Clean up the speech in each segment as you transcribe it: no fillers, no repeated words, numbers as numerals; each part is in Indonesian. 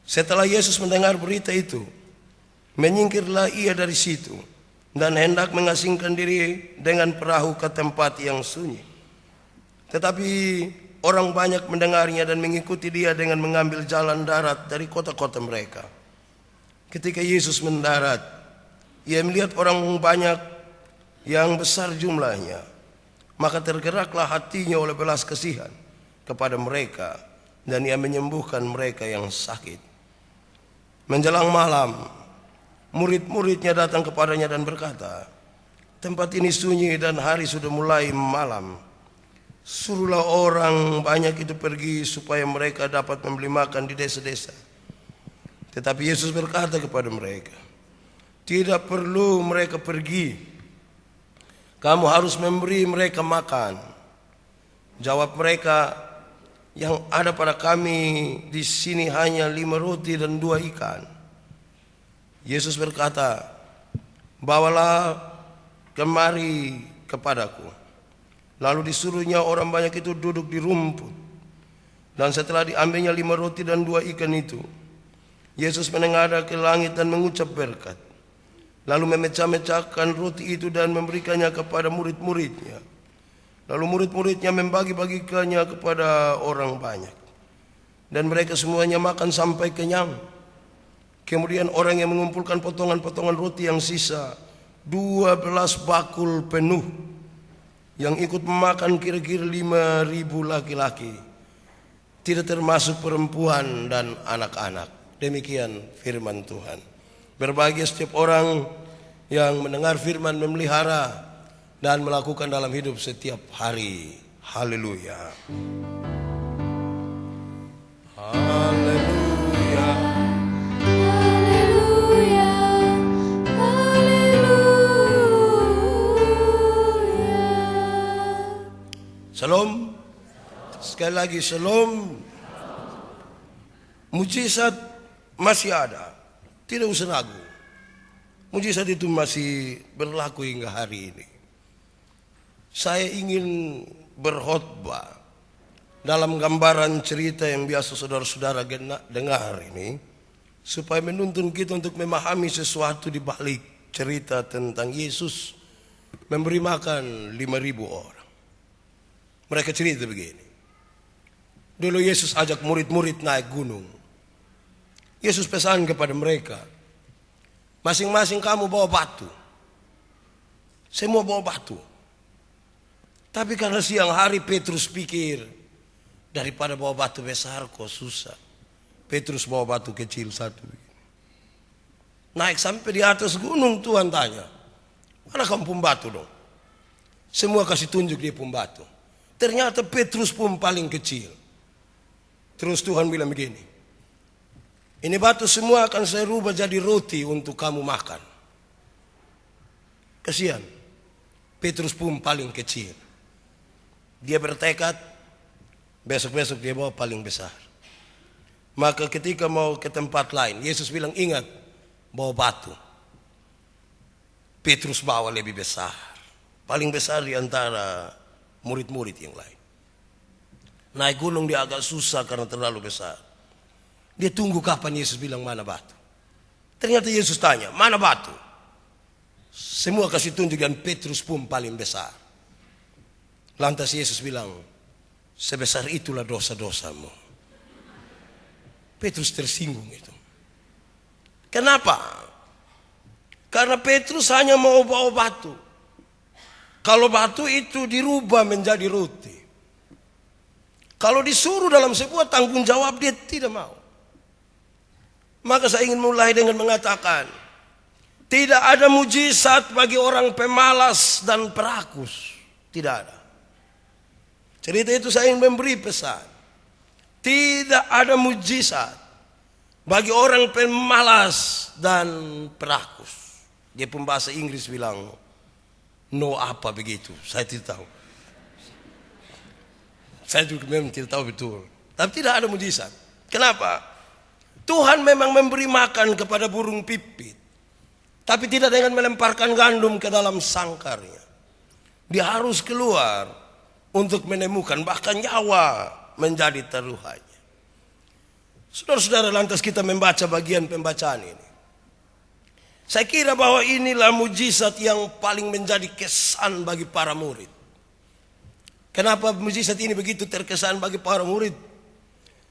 Setelah Yesus mendengar berita itu, menyingkirlah ia dari situ dan hendak mengasingkan diri dengan perahu ke tempat yang sunyi. Tetapi orang banyak mendengarnya dan mengikuti dia dengan mengambil jalan darat dari kota-kota mereka. Ketika Yesus mendarat, ia melihat orang banyak yang besar jumlahnya, maka tergeraklah hatinya oleh belas kasihan kepada mereka, dan ia menyembuhkan mereka yang sakit. Menjelang malam, murid-muridnya datang kepadanya dan berkata, "Tempat ini sunyi dan hari sudah mulai malam. Suruhlah orang banyak itu pergi supaya mereka dapat membeli makan di desa-desa." Tetapi Yesus berkata kepada mereka, "Tidak perlu mereka pergi. Kamu harus memberi mereka makan." Jawab mereka, "Yang ada pada kami di sini hanya 5 roti dan 2 ikan." Yesus berkata, "Bawalah kemari kepadaku." Lalu disuruhnya orang banyak itu duduk di rumput. Dan setelah diambilnya 5 roti dan 2 ikan itu, Yesus menengadah ke langit dan mengucap berkat. Lalu memecah-mecahkan roti itu dan memberikannya kepada murid-muridnya. Lalu murid-muridnya membagi-bagikannya kepada orang banyak. Dan mereka semuanya makan sampai kenyang. Kemudian orang yang mengumpulkan potongan-potongan roti yang sisa, 12 bakul penuh. Yang ikut memakan kira-kira 5.000 laki-laki, tidak termasuk perempuan dan anak-anak. Demikian firman Tuhan. Berbahagia setiap orang yang mendengar firman, memelihara dan melakukan dalam hidup setiap hari. Haleluya. Haleluya. Haleluya. Haleluya. Shalom. Sekali lagi shalom. Mujizat masih ada. Tidak usah ragu. Mujizat itu masih berlaku hingga hari ini. Saya ingin berkhotbah dalam gambaran cerita yang biasa saudara-saudara dengar ini, supaya menuntun kita untuk memahami sesuatu di balik cerita tentang Yesus memberi makan 5.000 orang. Mereka cerita begini. Dulu Yesus ajak murid-murid naik gunung. Yesus pesan kepada mereka, masing-masing kamu bawa batu. Semua bawa batu. Tapi karena siang hari Petrus pikir, daripada bawa batu besar kok susah. Petrus bawa batu kecil satu. Naik sampai di atas gunung, Tuhan tanya, "Mana kamu pun batu dong?" Semua kasih tunjuk dia pun batu. Ternyata Petrus pun paling kecil. Terus Tuhan bilang begini, "Ini batu semua akan saya rubah jadi roti untuk kamu makan." Kasihan, Petrus pun paling kecil. Dia bertekad, besok-besok dia bawa paling besar. Maka ketika mau ke tempat lain, Yesus bilang, "Ingat, bawa batu." Petrus bawa lebih besar, paling besar di antara murid-murid yang lain. Naik gunung dia agak susah karena terlalu besar. Dia tunggu kapan Yesus bilang mana batu. Ternyata Yesus tanya, "Mana batu?" Semua kasih tunjuk dan Petrus pun paling besar. Lantas Yesus bilang, "Sebesar itulah dosa-dosamu." Petrus tersinggung itu. Kenapa? Karena Petrus hanya mau bawa batu. Kalau batu itu dirubah menjadi roti, kalau disuruh dalam sebuah tanggung jawab, dia tidak mau. Maka saya ingin mulai dengan mengatakan, tidak ada mujizat bagi orang pemalas dan perakus. Tidak ada. Cerita itu saya ingin memberi pesan. Tidak ada mujizat bagi orang pemalas dan perakus. Dia pun bahasa Inggris bilang, "No apa begitu." Saya tidak tahu. Saya juga memang tidak tahu betul. Tapi tidak ada mujizat. Kenapa? Tuhan memang memberi makan kepada burung pipit, tapi tidak dengan melemparkan gandum ke dalam sangkarnya. Dia harus keluar untuk menemukan, bahkan nyawa menjadi taruhannya. Saudara-saudara, lantas kita membaca bagian pembacaan ini. Saya kira bahwa inilah mujizat yang paling menjadi kesan bagi para murid. Kenapa mujizat ini begitu terkesan bagi para murid?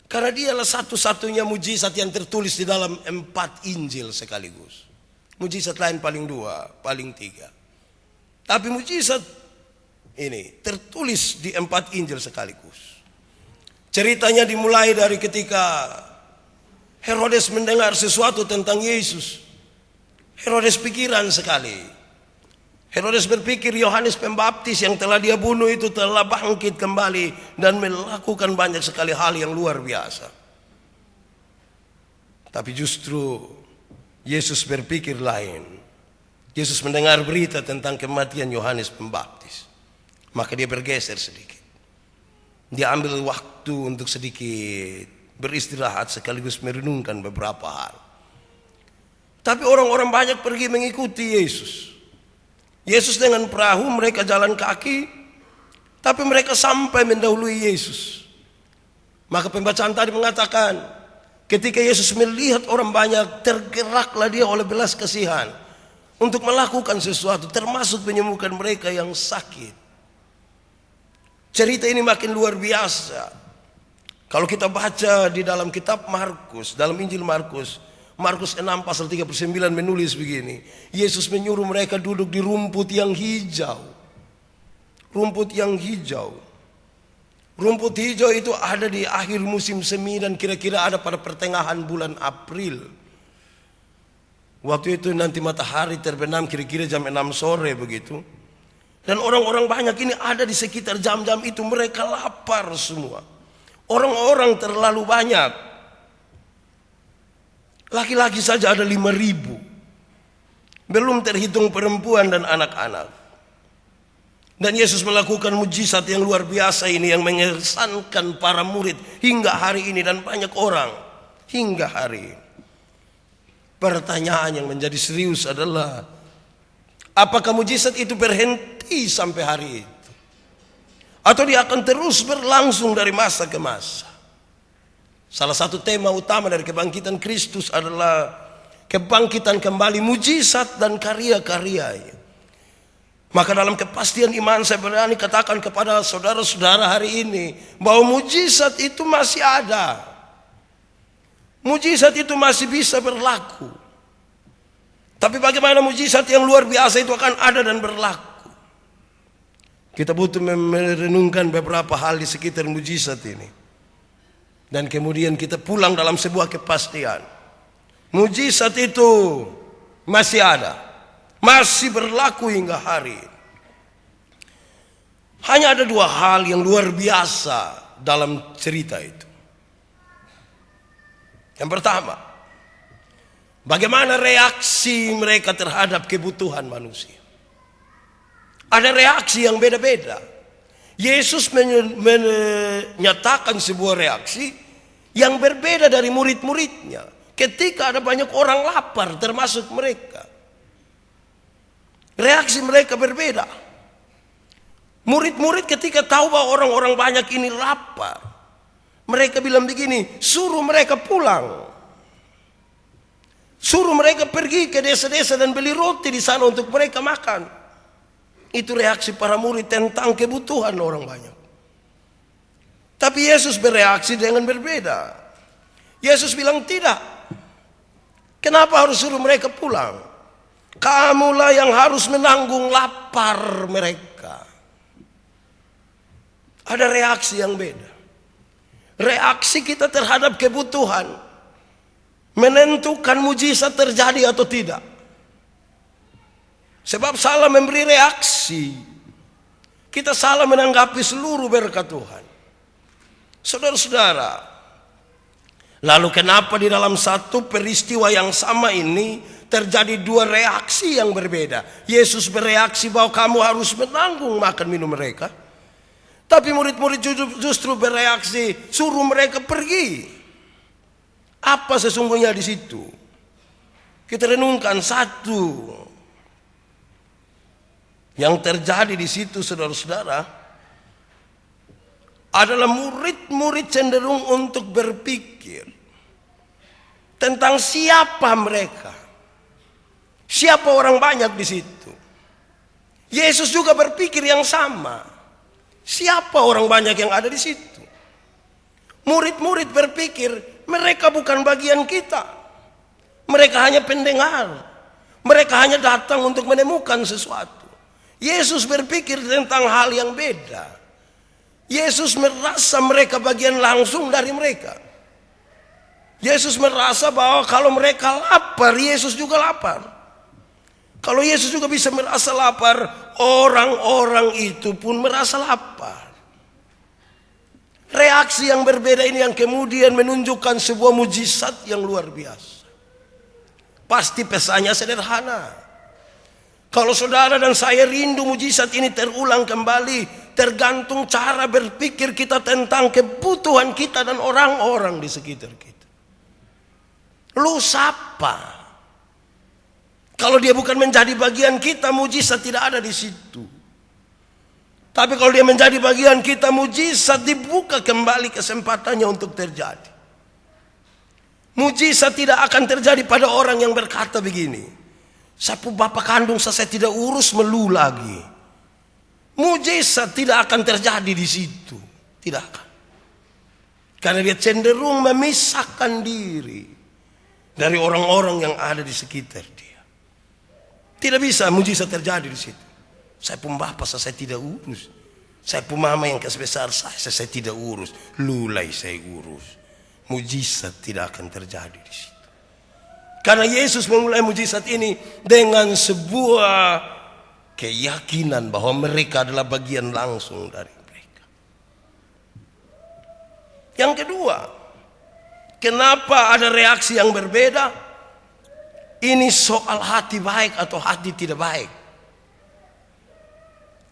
Karena dialah satu-satunya mujizat yang tertulis di dalam 4 Injil sekaligus. Mujizat lain paling 2, paling 3. Tapi mujizat ini tertulis di 4 Injil sekaligus. Ceritanya dimulai dari ketika Herodes mendengar sesuatu tentang Yesus. Herodes pikiran sekali. Herodes berpikir Yohanes Pembaptis yang telah dia bunuh itu telah bangkit kembali dan melakukan banyak sekali hal yang luar biasa. Tapi justru Yesus berpikir lain. Yesus mendengar berita tentang kematian Yohanes Pembaptis. Maka dia bergeser sedikit. Dia ambil waktu untuk sedikit beristirahat sekaligus merenungkan beberapa hal. Tapi orang-orang banyak pergi mengikuti Yesus. Yesus dengan perahu, mereka jalan kaki, tapi mereka sampai mendahului Yesus. Maka pembacaan tadi mengatakan, ketika Yesus melihat orang banyak, tergeraklah dia oleh belas kasihan untuk melakukan sesuatu, termasuk menyembuhkan mereka yang sakit. Cerita ini makin luar biasa. Kalau kita baca di dalam kitab Markus, dalam Injil Markus 6 pasal 39 menulis begini. Yesus menyuruh mereka duduk di rumput yang hijau. Rumput yang hijau. Rumput hijau itu ada di akhir musim semi dan kira-kira ada pada pertengahan bulan April. Waktu itu nanti matahari terbenam kira-kira jam 6 sore begitu. Dan orang-orang banyak ini ada di sekitar jam-jam itu, mereka lapar semua. Orang-orang terlalu banyak. Laki-laki saja ada 5.000. Belum terhitung perempuan dan anak-anak. Dan Yesus melakukan mujizat yang luar biasa ini yang mengesankan para murid hingga hari ini dan banyak orang hingga hari ini. Pertanyaan yang menjadi serius adalah, apakah mujizat itu berhenti sampai hari itu? Atau dia akan terus berlangsung dari masa ke masa? Salah satu tema utama dari kebangkitan Kristus adalah kebangkitan kembali mujizat dan karya-karyanya. Maka dalam kepastian iman saya berani katakan kepada saudara-saudara hari ini bahwa mujizat itu masih ada. Mujizat itu masih bisa berlaku. Tapi bagaimana mujizat yang luar biasa itu akan ada dan berlaku? Kita butuh merenungkan beberapa hal di sekitar mujizat ini. Dan kemudian kita pulang dalam sebuah kepastian. Mujizat itu masih ada. Masih berlaku hingga hari ini. Hanya ada 2 hal yang luar biasa dalam cerita itu. Yang pertama, bagaimana reaksi mereka terhadap kebutuhan manusia. Ada reaksi yang beda-beda. Yesus menyatakan sebuah reaksi yang berbeda dari murid-muridnya. Ketika ada banyak orang lapar termasuk mereka. Reaksi mereka berbeda. Murid-murid ketika tahu bahwa orang-orang banyak ini lapar, mereka bilang begini, suruh mereka pulang. Suruh mereka pergi ke desa-desa dan beli roti di sana untuk mereka makan. Itu reaksi para murid tentang kebutuhan orang banyak. Tapi Yesus bereaksi dengan berbeda. Yesus bilang tidak. Kenapa harus suruh mereka pulang? Kamulah yang harus menanggung lapar mereka. Ada reaksi yang beda. Reaksi kita terhadap kebutuhan menentukan mujizat terjadi atau tidak. Sebab salah memberi reaksi, kita salah menanggapi seluruh berkat Tuhan. Saudara-saudara, lalu kenapa di dalam satu peristiwa yang sama ini terjadi 2 reaksi yang berbeda? Yesus bereaksi bahwa kamu harus menanggung makan minum mereka. Tapi murid-murid justru bereaksi, suruh mereka pergi. Apa sesungguhnya di situ? Kita renungkan satu. Yang terjadi di situ, saudara-saudara, adalah murid-murid cenderung untuk berpikir tentang siapa mereka. Siapa orang banyak di situ. Yesus juga berpikir yang sama. Siapa orang banyak yang ada di situ? Murid-murid berpikir mereka bukan bagian kita. Mereka hanya pendengar. Mereka hanya datang untuk menemukan sesuatu. Yesus berpikir tentang hal yang beda. Yesus merasa mereka bagian langsung dari mereka. Yesus merasa bahwa kalau mereka lapar, Yesus juga lapar. Kalau Yesus juga bisa merasa lapar, orang-orang itu pun merasa lapar. Reaksi yang berbeda ini yang kemudian menunjukkan sebuah mujizat yang luar biasa. Pasti pesannya sederhana. Kalau saudara dan saya rindu mujizat ini terulang kembali, tergantung cara berpikir kita tentang kebutuhan kita dan orang-orang di sekitar kita. Lu siapa? Kalau dia bukan menjadi bagian kita, mujizat tidak ada di situ. Tapi kalau dia menjadi bagian kita, mujizat dibuka kembali kesempatannya untuk terjadi. Mujizat tidak akan terjadi pada orang yang berkata begini, sapu bapak kandung saya tidak urus melu lagi. Mujizat tidak akan terjadi di situ. Tidak akan. Karena dia cenderung memisahkan diri dari orang-orang yang ada di sekitar dia. Tidak bisa mujizat terjadi di situ. Saya pun bapak saya tidak urus. Saya pun mama yang sebesar saya tidak urus. Lulai saya urus. Mujizat tidak akan terjadi di situ. Karena Yesus memulai mujizat ini dengan sebuah keyakinan bahwa mereka adalah bagian langsung dari mereka. Yang kedua, kenapa ada reaksi yang berbeda? Ini soal hati baik atau hati tidak baik.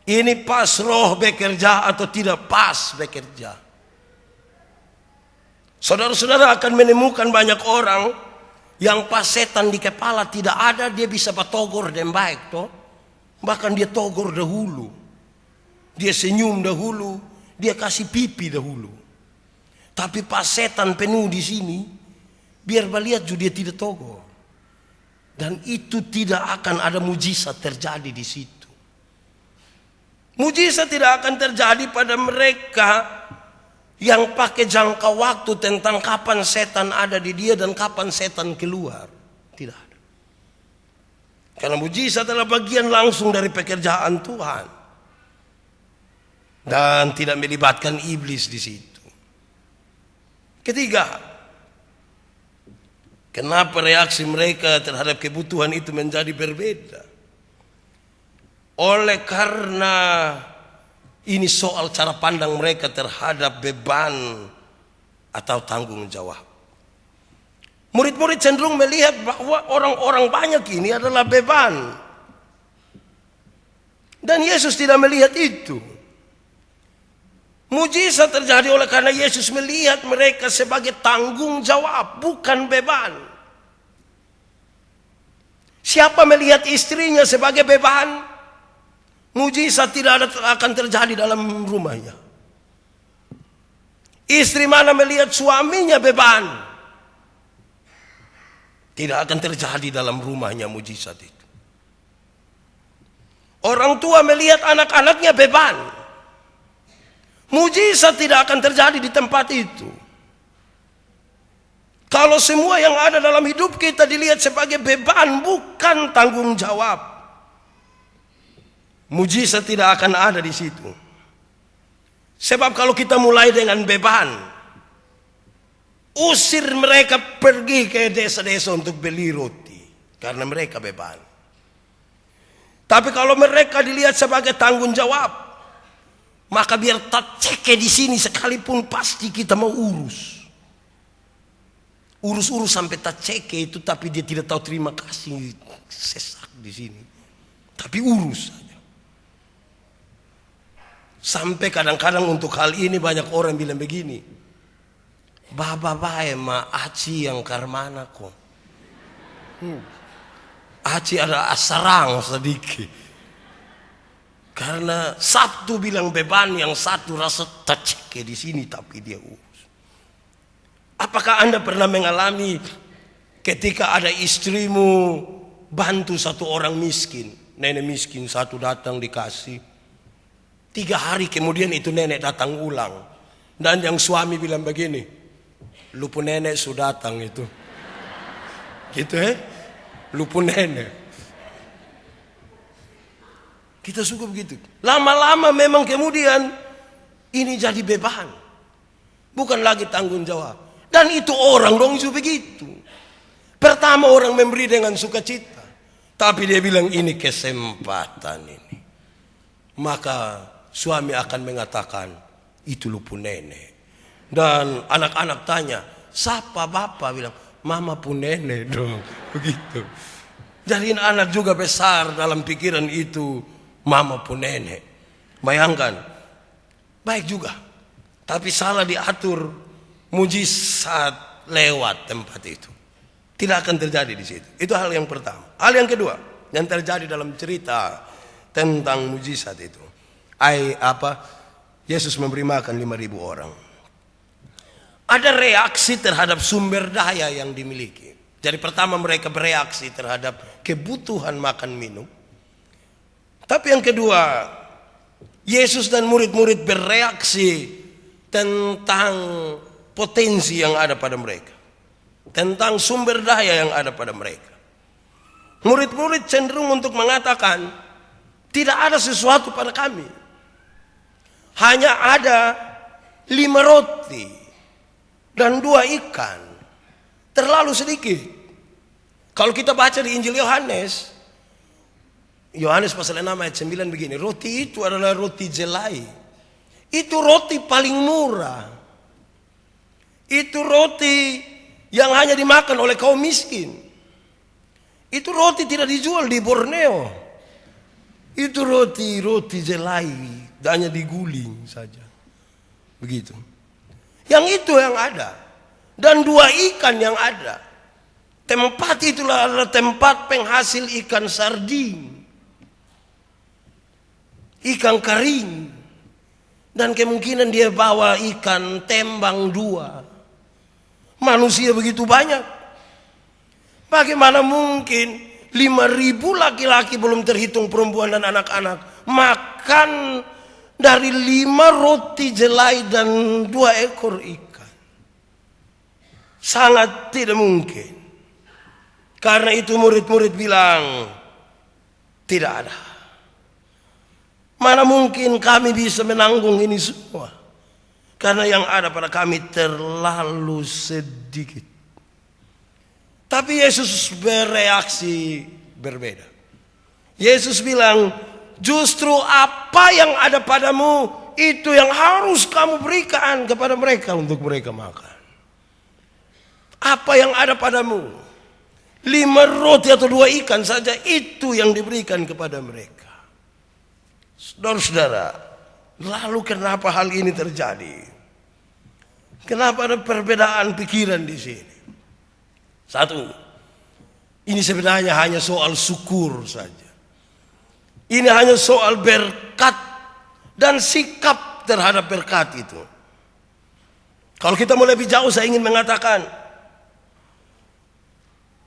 Ini pas roh bekerja atau tidak pas bekerja. Saudara-saudara akan menemukan banyak orang yang pas setan di kepala tidak ada, dia bisa batogor dan baik toh. Bahkan dia togor dahulu. Dia senyum dahulu, dia kasih pipi dahulu. Tapi pas setan penuh di sini, biar lihat juga dia tidak togor. Dan itu tidak akan ada mujizat terjadi di situ. Mujizat tidak akan terjadi pada mereka yang pakai jangka waktu tentang kapan setan ada di dia dan kapan setan keluar. Tidak ada. Karena mujizat adalah bagian langsung dari pekerjaan Tuhan. Dan tidak melibatkan iblis di situ. Ketiga, kenapa reaksi mereka terhadap kebutuhan itu menjadi berbeda? Oleh karena ini soal cara pandang mereka terhadap beban atau tanggung jawab. Murid-murid cenderung melihat bahwa orang-orang banyak ini adalah beban. Dan Yesus tidak melihat itu. Mujizat terjadi oleh karena Yesus melihat mereka sebagai tanggung jawab, bukan beban. Siapa melihat istrinya sebagai beban, mujizat tidak akan terjadi dalam rumahnya. Istri mana melihat suaminya beban, tidak akan terjadi dalam rumahnya mujizat itu. Orang tua melihat anak-anaknya beban, mujizat tidak akan terjadi di tempat itu. Kalau semua yang ada dalam hidup kita dilihat sebagai beban, bukan tanggung jawab, mujizat tidak akan ada di situ. Sebab kalau kita mulai dengan beban, usir mereka pergi ke desa-desa untuk beli roti, karena mereka beban. Tapi kalau mereka dilihat sebagai tanggung jawab, maka biar tak ceke di sini sekalipun pasti kita mau urus. Urus-urus sampai tak ceke itu, tapi dia tidak tahu terima kasih, sesak di sini. Tapi urus saja. Sampai kadang-kadang untuk hal ini banyak orang bilang begini, Baba bae ma aci yang karmana kok. Aci ada asarang sedikit. Karena satu bilang beban, yang satu rasa terceke di sini tapi dia urus. Apakah Anda pernah mengalami ketika ada istrimu bantu satu orang miskin, nenek miskin satu datang dikasih, 3 hari kemudian itu nenek datang ulang, dan yang suami bilang begini, lupa nenek sudah datang itu, gitu lupa nenek. Kita suka begitu. Lama-lama memang kemudian ini jadi beban, bukan lagi tanggung jawab. Dan itu orang dong juga begitu. Pertama orang memberi dengan sukacita, tapi dia bilang ini kesempatan ini. Maka suami akan mengatakan itu lupa nenek. Dan anak-anak tanya, siapa bapak? Bilang, mama pun nenek dong. Begitu. Jadi anak juga besar dalam pikiran itu, mama pun nenek. Bayangkan, baik juga. Tapi salah diatur, mujizat lewat tempat itu. Tidak akan terjadi di situ. Itu hal yang pertama. Hal yang kedua yang terjadi dalam cerita tentang mujizat itu, Yesus memberi makan 5.000 orang. Ada reaksi terhadap sumber daya yang dimiliki. Jadi pertama mereka bereaksi terhadap kebutuhan makan minum. Tapi yang kedua, Yesus dan murid-murid bereaksi tentang potensi yang ada pada mereka, tentang sumber daya yang ada pada mereka. Murid-murid cenderung untuk mengatakan, tidak ada sesuatu pada kami, hanya ada 5 roti dan 2 ikan, terlalu sedikit. Kalau kita baca di Injil Yohanes pasal 6 ayat 9 begini, roti itu adalah roti jelai. Itu roti paling murah. Itu roti yang hanya dimakan oleh kaum miskin. Itu roti tidak dijual di Borneo. Itu roti jelai, hanya diguling saja. Begitu. Yang itu yang ada. Dan 2 ikan yang ada. Tempat itulah adalah tempat penghasil ikan sarding, ikan kering. Dan kemungkinan dia bawa ikan tembang 2. Manusia begitu banyak. Bagaimana mungkin 5.000 laki-laki, belum terhitung perempuan dan anak-anak, makan dari 5 roti jelai dan 2 ekor ikan? Sangat tidak mungkin. Karena itu murid-murid bilang, tidak ada. Mana mungkin kami bisa menanggung ini semua? Karena yang ada pada kami terlalu sedikit. Tapi Yesus bereaksi berbeda. Yesus bilang, justru apa yang ada padamu, itu yang harus kamu berikan kepada mereka untuk mereka makan. Apa yang ada padamu, 5 roti atau 2 ikan saja, itu yang diberikan kepada mereka. Saudara-saudara, lalu kenapa hal ini terjadi? Kenapa ada perbedaan pikiran di sini? Satu, ini sebenarnya hanya soal syukur saja. Ini hanya soal berkat dan sikap terhadap berkat itu. Kalau kita mau lebih jauh, saya ingin mengatakan,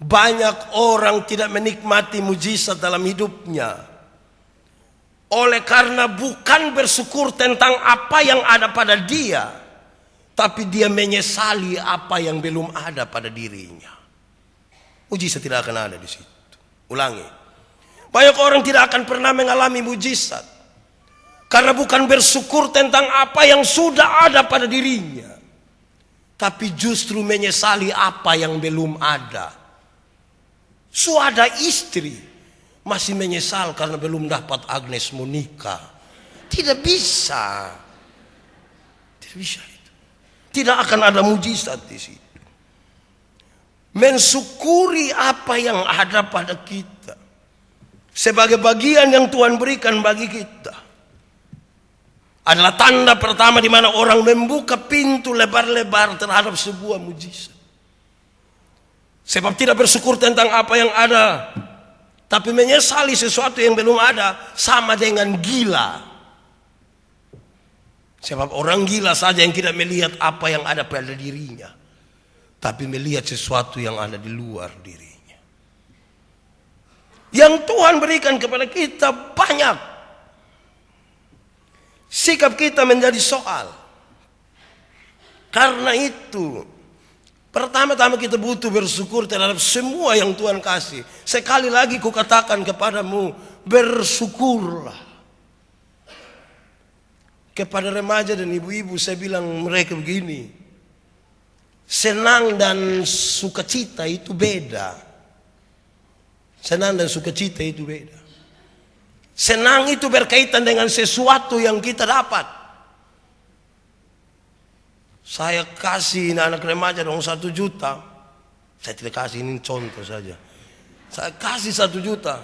banyak orang tidak menikmati mujizat dalam hidupnya oleh karena bukan bersyukur tentang apa yang ada pada dia, tapi dia menyesali apa yang belum ada pada dirinya. Mujizat tidak akan ada di situ. Ulangi. Banyak orang tidak akan pernah mengalami mujizat karena bukan bersyukur tentang apa yang sudah ada pada dirinya, tapi justru menyesali apa yang belum ada. Ada istri masih menyesal karena belum dapat Agnes Monica. Tidak bisa. Tidak bisa itu. Tidak akan ada mujizat di situ. Mensyukuri apa yang ada pada kita sebagai bagian yang Tuhan berikan bagi kita adalah tanda pertama di mana orang membuka pintu lebar-lebar terhadap sebuah mujizat. Sebab tidak bersyukur tentang apa yang ada, tapi menyesali sesuatu yang belum ada, sama dengan gila. Sebab orang gila saja yang tidak melihat apa yang ada pada dirinya, tapi melihat sesuatu yang ada di luar dirinya. Yang Tuhan berikan kepada kita banyak. Sikap kita menjadi soal. Karena itu, pertama-tama kita butuh bersyukur terhadap semua yang Tuhan kasih. Sekali lagi kukatakan kepadamu, bersyukurlah. Kepada remaja dan ibu-ibu saya bilang mereka begini. Senang dan sukacita itu beda. Senang dan sukacita itu beda. Senang itu berkaitan dengan sesuatu yang kita dapat. Saya kasih anak remaja dong 1 juta. Saya tidak kasih, ini contoh saja. Saya kasih 1 juta.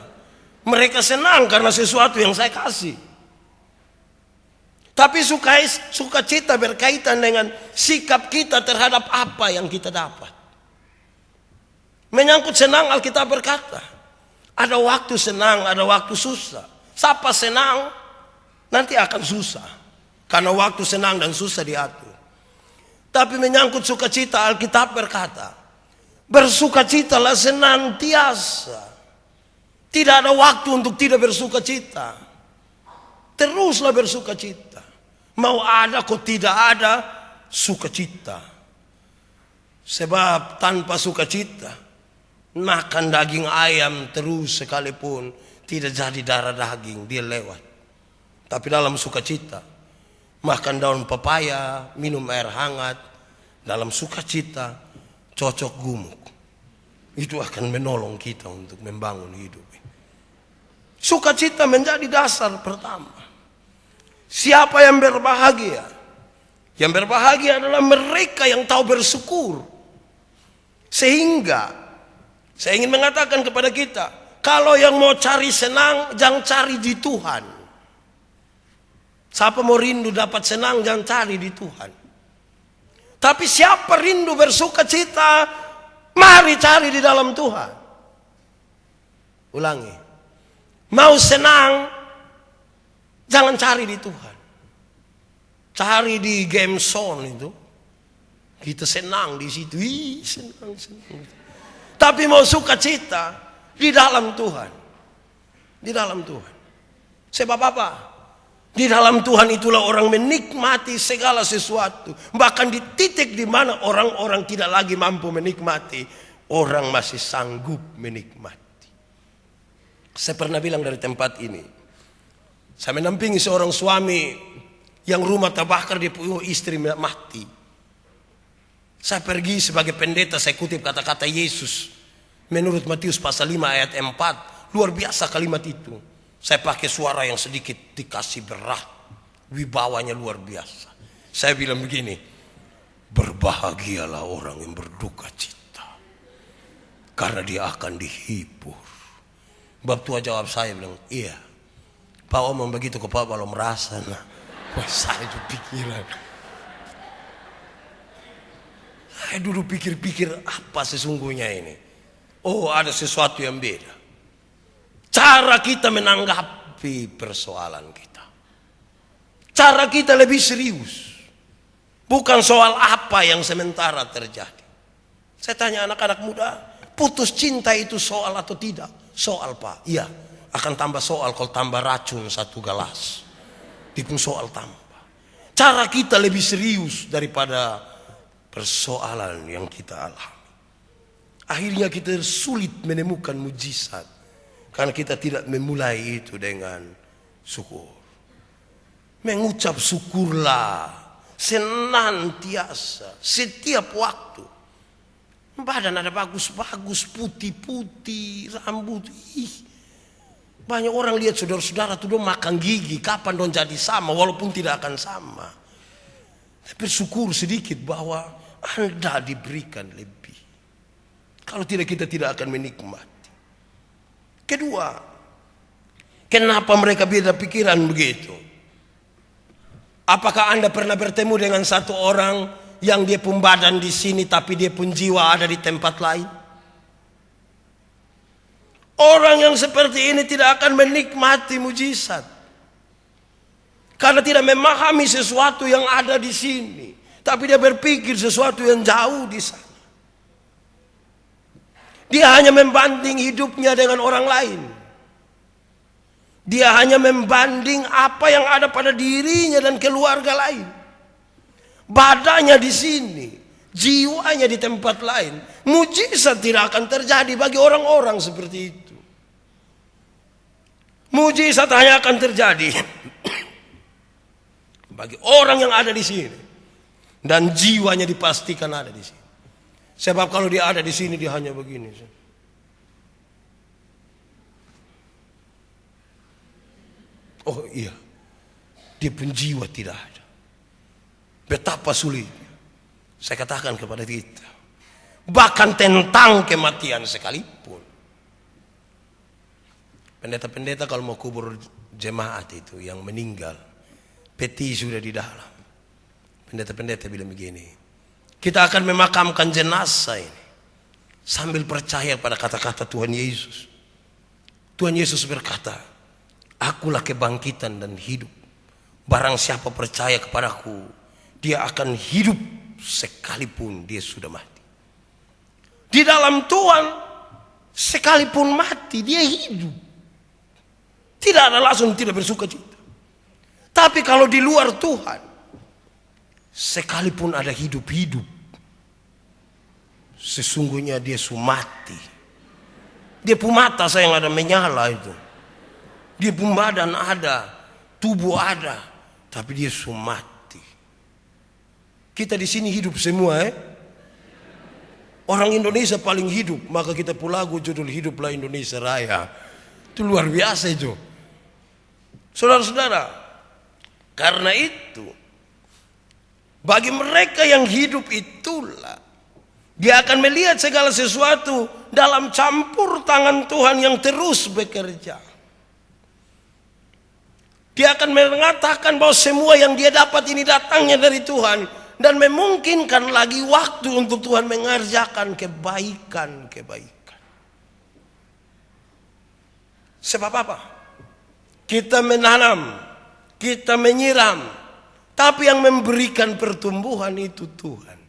Mereka senang karena sesuatu yang saya kasih. Tapi sukacita berkaitan dengan sikap kita terhadap apa yang kita dapat. Menyangkut senang, Alkitab berkata, ada waktu senang, ada waktu susah. Siapa senang, nanti akan susah. Karena waktu senang dan susah diatur. Tapi menyangkut sukacita, Alkitab berkata, bersukacitalah senantiasa. Tidak ada waktu untuk tidak bersukacita. Teruslah bersukacita. Mau ada kok tidak ada sukacita. Sebab tanpa sukacita, makan daging ayam terus sekalipun tidak jadi darah daging, dia lewat. Tapi dalam sukacita, makan daun pepaya, minum air hangat, dalam sukacita cocok gumuk. Itu akan menolong kita untuk membangun hidup. Sukacita menjadi dasar pertama. Siapa yang berbahagia? Yang berbahagia adalah mereka yang tahu bersyukur. Sehingga saya ingin mengatakan kepada kita, kalau yang mau cari senang, jangan cari di Tuhan. Siapa mau rindu dapat senang, jangan cari di Tuhan. Tapi siapa rindu bersukacita, mari cari di dalam Tuhan. Ulangi. Mau senang, jangan cari di Tuhan. Cari di game zone itu. Kita senang di situ. Senang. Tapi mau sukacita di dalam Tuhan. Di dalam Tuhan. Sebab apa? Di dalam Tuhan itulah orang menikmati segala sesuatu. Bahkan di titik di mana orang-orang tidak lagi mampu menikmati, orang masih sanggup menikmati. Saya pernah bilang dari tempat ini, saya menampingi seorang suami yang rumah terbakar, dia punya istri mati. Saya pergi sebagai pendeta, saya kutip kata-kata Yesus menurut Matius pasal 5 ayat 4. Luar biasa kalimat itu. Saya pakai suara yang sedikit dikasih berat, wibawanya luar biasa. Saya bilang begini, berbahagialah orang yang berduka cita, karena dia akan dihibur. Bab tua jawab saya bilang, iya. Pak omong begitu ke Pak kalau merasa, nah, wah saya juga pikiran. Saya dulu pikir-pikir apa sesungguhnya ini. Oh, ada sesuatu yang beda. Cara kita menanggapi persoalan kita. Cara kita lebih serius. Bukan soal apa yang sementara terjadi. Saya tanya anak-anak muda, putus cinta itu soal atau tidak? Soal Pak, iya. Akan tambah soal kalau tambah racun 1 gelas. Itu soal tambah. Cara kita lebih serius daripada persoalan yang kita alami. Akhirnya kita sulit menemukan mujizat. Karena kita tidak memulai itu dengan syukur. Mengucap syukurlah senantiasa, setiap waktu. Badan ada bagus-bagus, putih-putih, rambut. Banyak orang lihat saudara-saudara tuh dong makan gigi, kapan dong jadi sama, walaupun tidak akan sama. Tapi syukur sedikit bahwa Anda diberikan lebih. Kalau tidak, kita tidak akan menikmati. Kedua, kenapa mereka beda pikiran begitu? Apakah Anda pernah bertemu dengan satu orang yang dia pun badan di sini tapi dia pun jiwa ada di tempat lain? Orang yang seperti ini tidak akan menikmati mujizat. Karena tidak memahami sesuatu yang ada di sini. Tapi dia berpikir sesuatu yang jauh di sana. Dia hanya membanding hidupnya dengan orang lain. Dia hanya membanding apa yang ada pada dirinya dan keluarga lain. Badannya di sini, jiwanya di tempat lain. Mujizat tidak akan terjadi bagi orang-orang seperti itu. Mujizat hanya akan terjadi bagi orang yang ada di sini dan jiwanya dipastikan ada di sini. Sebab kalau dia ada di sini dia hanya begini. Oh iya, dia pun jiwa tidak ada. Betapa sulitnya. Saya katakan kepada kita, bahkan tentang kematian sekalipun. Pendeta-pendeta kalau mau kubur jemaat itu yang meninggal, peti sudah di dalam. Pendeta-pendeta bilang begini, kita akan memakamkan jenazah ini sambil percaya pada kata-kata Tuhan Yesus. Tuhan Yesus berkata, akulah kebangkitan dan hidup. Barang siapa percaya kepadaku, dia akan hidup sekalipun dia sudah mati. Di dalam Tuhan, sekalipun mati, dia hidup. Tidak ada langsung tidak bersuka cita. Tapi kalau di luar Tuhan, sekalipun ada hidup-hidup, sesungguhnya dia sudah mati. Dia pun mata saya yang ada menyala itu. Dia pun badan ada, tubuh ada, tapi dia sudah mati. Kita di sini hidup semua, Orang Indonesia paling hidup, maka kita pun lagu judul Hiduplah Indonesia Raya. Itu luar biasa itu. Saudara-saudara, karena itu, bagi mereka yang hidup itulah, dia akan melihat segala sesuatu dalam campur tangan Tuhan yang terus bekerja. Dia akan mengatakan bahwa semua yang dia dapat ini datangnya dari Tuhan. Dan memungkinkan lagi waktu untuk Tuhan mengerjakan kebaikan-kebaikan. Sebab apa? Kita menanam, kita menyiram, tapi yang memberikan pertumbuhan itu Tuhan.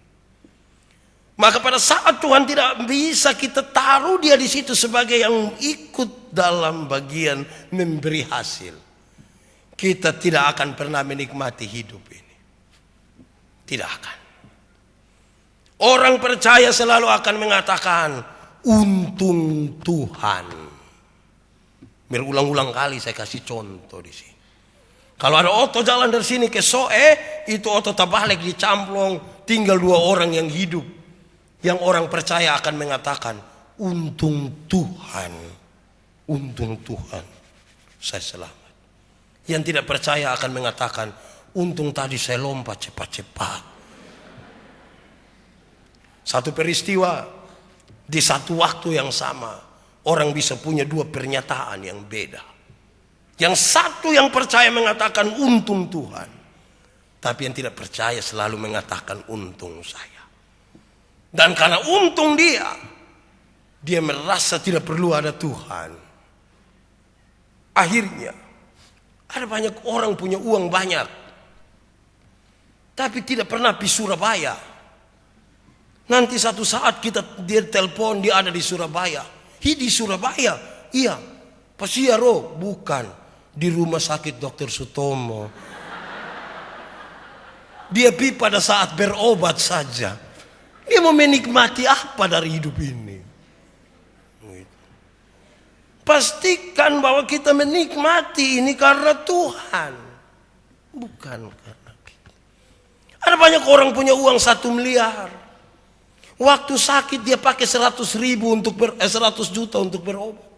Maka pada saat Tuhan tidak bisa kita taruh dia di situ sebagai yang ikut dalam bagian memberi hasil. Kita tidak akan pernah menikmati hidup ini. Tidak akan. Orang percaya selalu akan mengatakan untung Tuhan. Berulang-ulang kali saya kasih contoh di sini. Kalau ada oto jalan dari sini ke Soe, itu oto terbalik dicamplong, tinggal 2 orang yang hidup. Yang orang percaya akan mengatakan untung Tuhan. Untung Tuhan, saya selamat. Yang tidak percaya akan mengatakan untung tadi saya lompat cepat-cepat. Satu peristiwa di satu waktu yang sama, orang bisa punya 2 pernyataan yang beda. Yang satu yang percaya mengatakan untung Tuhan, tapi yang tidak percaya selalu mengatakan untung saya. Dan karena untung dia merasa tidak perlu ada Tuhan. Akhirnya ada banyak orang punya uang banyak, tapi tidak pernah pergi Surabaya. Nanti satu saat dia telepon, dia ada di Surabaya. Di Surabaya? Iya. Pasiaro? Bukan. Di rumah sakit Dr. Sutomo. Dia pergi pada saat berobat saja. Dia mau menikmati apa dari hidup ini? Pastikan bahwa kita menikmati ini karena Tuhan, bukan karena kita. Ada banyak orang punya uang 1 miliar. Waktu sakit dia pakai 100 juta untuk berobat.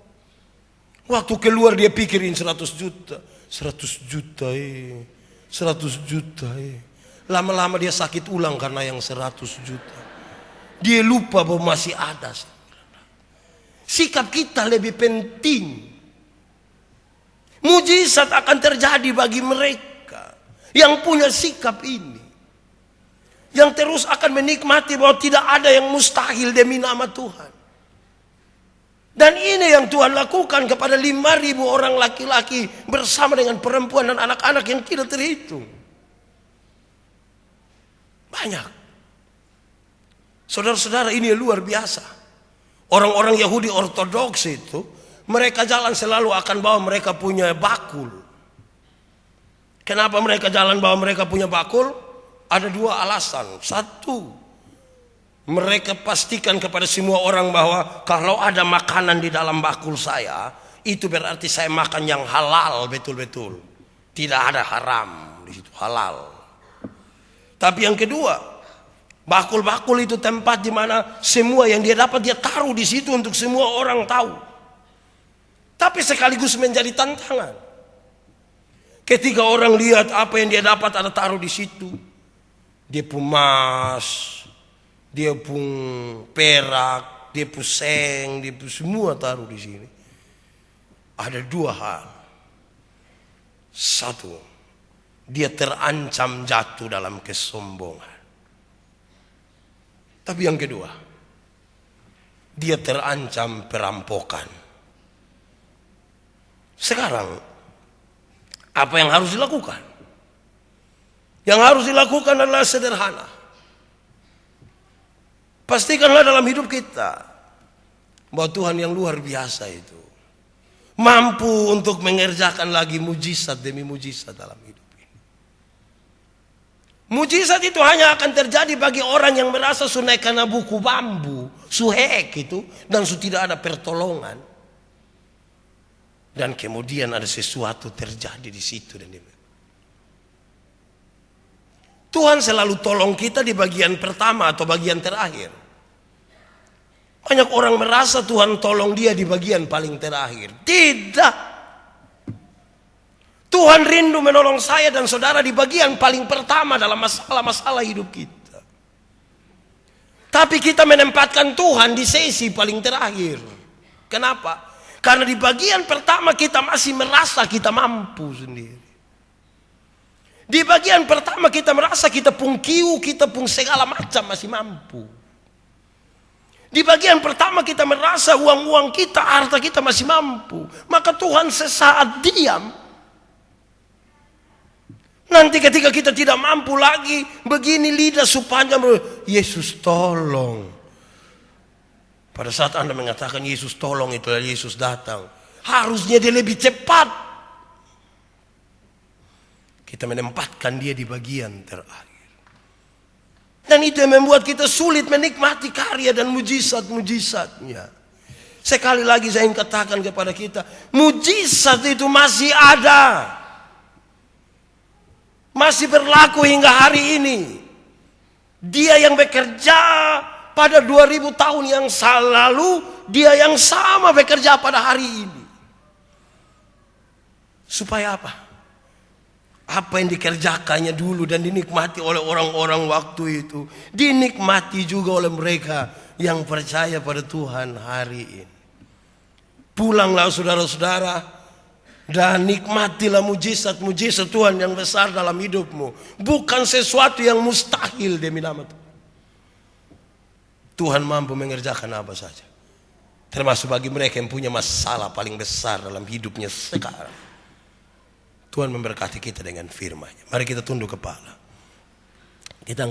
Waktu keluar dia pikirin 100 juta. 100 juta 100 juta Lama-lama dia sakit ulang karena yang 100 juta. Dia lupa bahwa masih ada. Sikap kita lebih penting. Mujizat akan terjadi bagi mereka yang punya sikap ini. Yang terus akan menikmati bahwa tidak ada yang mustahil demi nama Tuhan. Dan ini yang Tuhan lakukan kepada 5.000 orang laki-laki bersama dengan perempuan dan anak-anak yang tidak terhitung. Banyak. Saudara-saudara, ini luar biasa. Orang-orang Yahudi ortodoks itu, mereka jalan selalu akan bawa mereka punya bakul. Kenapa mereka jalan bawa mereka punya bakul? Ada dua alasan. Satu, mereka pastikan kepada semua orang bahwa kalau ada makanan di dalam bakul saya, itu berarti saya makan yang halal betul-betul. Tidak ada haram di situ, halal. Tapi yang kedua, bakul-bakul itu tempat di mana semua yang dia dapat dia taruh di situ untuk semua orang tahu. Tapi sekaligus menjadi tantangan. Ketika orang lihat apa yang dia dapat ada taruh di situ, dia pun emas, dia pun perak, dia pun seng, dia pun semua taruh di sini. Ada dua hal. Satu, dia terancam jatuh dalam kesombongan. Tapi yang kedua, dia terancam perampokan. Sekarang, apa yang harus dilakukan? Yang harus dilakukan adalah sederhana. Pastikanlah dalam hidup kita bahwa Tuhan yang luar biasa itu mampu untuk mengerjakan lagi mujizat demi mujizat dalam hidup. Mujizat itu hanya akan terjadi bagi orang yang merasa sunai karena buku bambu, suhek itu, dan tidak ada pertolongan. Dan kemudian ada sesuatu terjadi di situ. Tuhan selalu tolong kita di bagian pertama atau bagian terakhir. Banyak orang merasa Tuhan tolong dia di bagian paling terakhir. Tidak. Tuhan rindu menolong saya dan saudara di bagian paling pertama dalam masalah-masalah hidup kita. Tapi kita menempatkan Tuhan di sesi paling terakhir. Kenapa? Karena di bagian pertama kita masih merasa kita mampu sendiri. Di bagian pertama kita merasa kita pun kiu, kita pun segala macam masih mampu. Di bagian pertama kita merasa uang-uang kita, harta kita masih mampu. Maka Tuhan sesaat diam. Nanti ketika kita tidak mampu lagi, begini lidah sepanjang, Yesus tolong. Pada saat Anda mengatakan Yesus tolong, itulah Yesus datang. Harusnya dia lebih cepat. Kita menempatkan dia di bagian terakhir. Dan itu yang membuat kita sulit menikmati karya dan mujizat-mujizatnya. Sekali lagi saya ingin katakan kepada kita, mujizat itu masih ada. Masih berlaku hingga hari ini. Dia yang bekerja pada 2000 tahun yang lalu, dia yang sama bekerja pada hari ini. Supaya apa? Apa yang dikerjakannya dulu dan dinikmati oleh orang-orang waktu itu, dinikmati juga oleh mereka yang percaya pada Tuhan hari ini. Pulanglah saudara-saudara, dan nikmatilah mujizat-mujizat Tuhan yang besar dalam hidupmu. Bukan sesuatu yang mustahil demi nama Tuhan. Tuhan mampu mengerjakan apa saja. Termasuk bagi mereka yang punya masalah paling besar dalam hidupnya sekarang. Tuhan memberkati kita dengan firman-Nya. Mari kita tunduk kepala. Kita